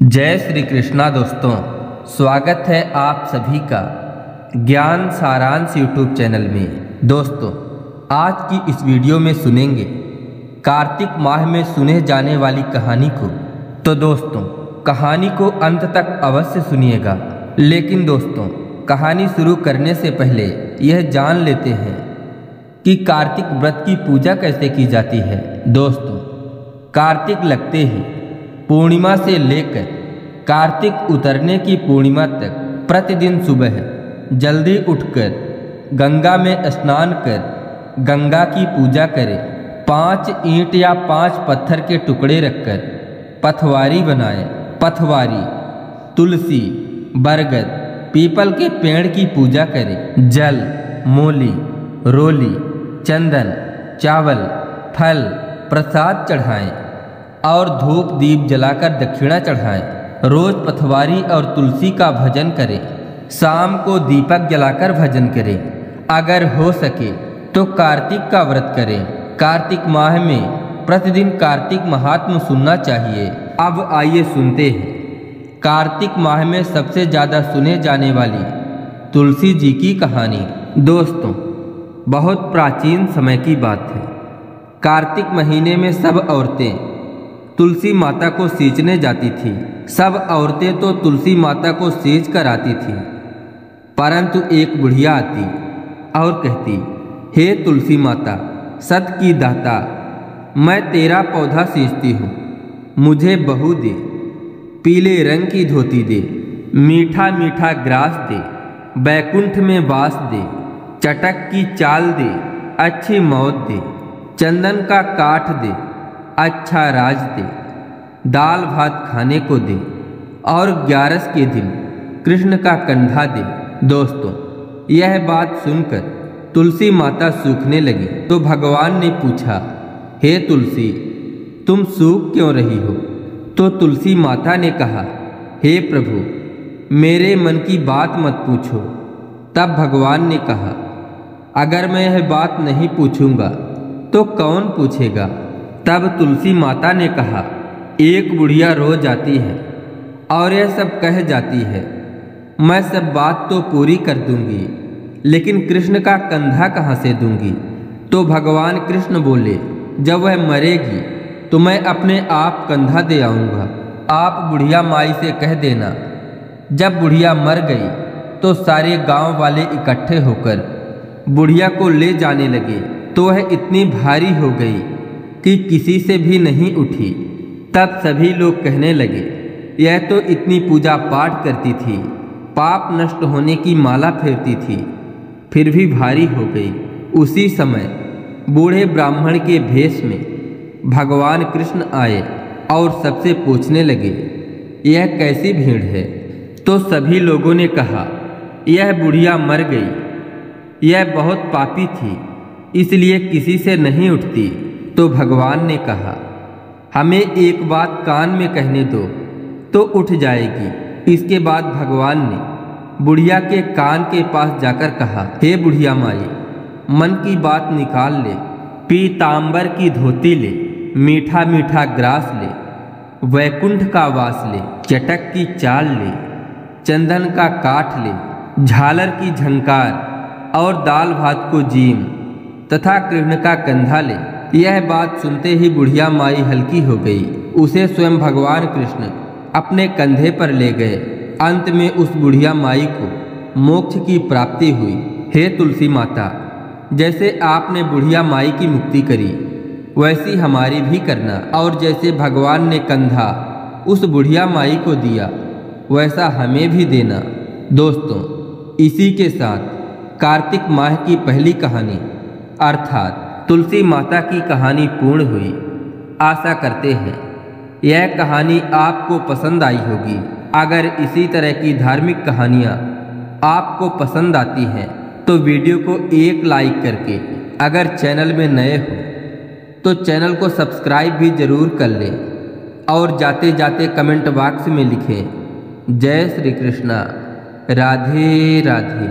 जय श्री कृष्णा दोस्तों, स्वागत है आप सभी का ज्ञान सारांश यूट्यूब चैनल में। दोस्तों, आज की इस वीडियो में सुनेंगे कार्तिक माह में सुने जाने वाली कहानी को। तो दोस्तों, कहानी को अंत तक अवश्य सुनिएगा। लेकिन दोस्तों, कहानी शुरू करने से पहले यह जान लेते हैं कि कार्तिक व्रत की पूजा कैसे की जाती है। दोस्तों, कार्तिक लगते ही पूर्णिमा से लेकर कार्तिक उतरने की पूर्णिमा तक प्रतिदिन सुबह जल्दी उठकर गंगा में स्नान कर गंगा की पूजा करें। 5 ईंट या 5 पत्थर के टुकड़े रखकर पथवारी बनाएं। पथवारी, तुलसी, बरगद, पीपल के पेड़ की पूजा करें। जल, मूली, रोली, चंदन, चावल, फल, प्रसाद चढ़ाएं और धूप दीप जलाकर दक्षिणा चढ़ाएं। रोज पथवारी और तुलसी का भजन करें। शाम को दीपक जलाकर भजन करें। अगर हो सके तो कार्तिक का व्रत करें। कार्तिक माह में प्रतिदिन कार्तिक महात्म्य सुनना चाहिए। अब आइए सुनते हैं कार्तिक माह में सबसे ज़्यादा सुने जाने वाली तुलसी जी की कहानी। दोस्तों, बहुत प्राचीन समय की बात है। कार्तिक महीने में सब औरतें तुलसी माता को सींचने जाती थी। सब औरतें तो तुलसी माता को सींच कर आती थी, परंतु एक बुढ़िया आती और कहती, हे तुलसी माता, सत की दाता, मैं तेरा पौधा सींचती हूँ, मुझे बहू दे, पीले रंग की धोती दे, मीठा मीठा ग्रास दे, बैकुंठ में वास दे, चटक की चाल दे, अच्छी मौत दे, चंदन का काठ दे, अच्छा राज दे, दाल भात खाने को दे और 11 के दिन कृष्ण का कंधा दे। दोस्तों, यह बात सुनकर तुलसी माता सूखने लगी। तो भगवान ने पूछा, हे तुलसी, तुम सूख क्यों रही हो? तो तुलसी माता ने कहा, हे प्रभु, मेरे मन की बात मत पूछो। तब भगवान ने कहा, अगर मैं यह बात नहीं पूछूंगा तो कौन पूछेगा? तब तुलसी माता ने कहा, एक बुढ़िया रोज आती है और यह सब कह जाती है, मैं सब बात तो पूरी कर दूंगी, लेकिन कृष्ण का कंधा कहाँ से दूंगी? तो भगवान कृष्ण बोले, जब वह मरेगी तो मैं अपने आप कंधा दे आऊँगा। आप बुढ़िया माई से कह देना। जब बुढ़िया मर गई तो सारे गांव वाले इकट्ठे होकर बुढ़िया को ले जाने लगे। तो वह इतनी भारी हो गई कि किसी से भी नहीं उठी। तब सभी लोग कहने लगे, यह तो इतनी पूजा पाठ करती थी, पाप नष्ट होने की माला फेरती थी, फिर भी भारी हो गई। उसी समय बूढ़े ब्राह्मण के भेष में भगवान कृष्ण आए और सबसे पूछने लगे, यह कैसी भीड़ है? तो सभी लोगों ने कहा, यह बुढ़िया मर गई, यह बहुत पापी थी, इसलिए किसी से नहीं उठती। तो भगवान ने कहा, हमें एक बात कान में कहने दो तो उठ जाएगी। इसके बाद भगवान ने बुढ़िया के कान के पास जाकर कहा, हे बुढ़िया माई, मन की बात निकाल ले, पीतांबर की धोती ले, मीठा मीठा ग्रास ले, वैकुंठ का वास ले, चटक की चाल ले, चंदन का काठ ले, झालर की झंकार और दाल भात को जीम तथा कृष्ण का कंधा ले। यह बात सुनते ही बुढ़िया माई हल्की हो गई। उसे स्वयं भगवान कृष्ण अपने कंधे पर ले गए। अंत में उस बुढ़िया माई को मोक्ष की प्राप्ति हुई। हे तुलसी माता, जैसे आपने बुढ़िया माई की मुक्ति करी, वैसी हमारी भी करना, और जैसे भगवान ने कंधा उस बुढ़िया माई को दिया, वैसा हमें भी देना। दोस्तों, इसी के साथ कार्तिक माह की पहली कहानी अर्थात तुलसी माता की कहानी पूर्ण हुई। आशा करते हैं यह कहानी आपको पसंद आई होगी। अगर इसी तरह की धार्मिक कहानियाँ आपको पसंद आती हैं तो वीडियो को एक लाइक करके, अगर चैनल में नए हो तो चैनल को सब्सक्राइब भी ज़रूर कर लें और जाते जाते कमेंट बॉक्स में लिखें, जय श्री कृष्णा, राधे राधे।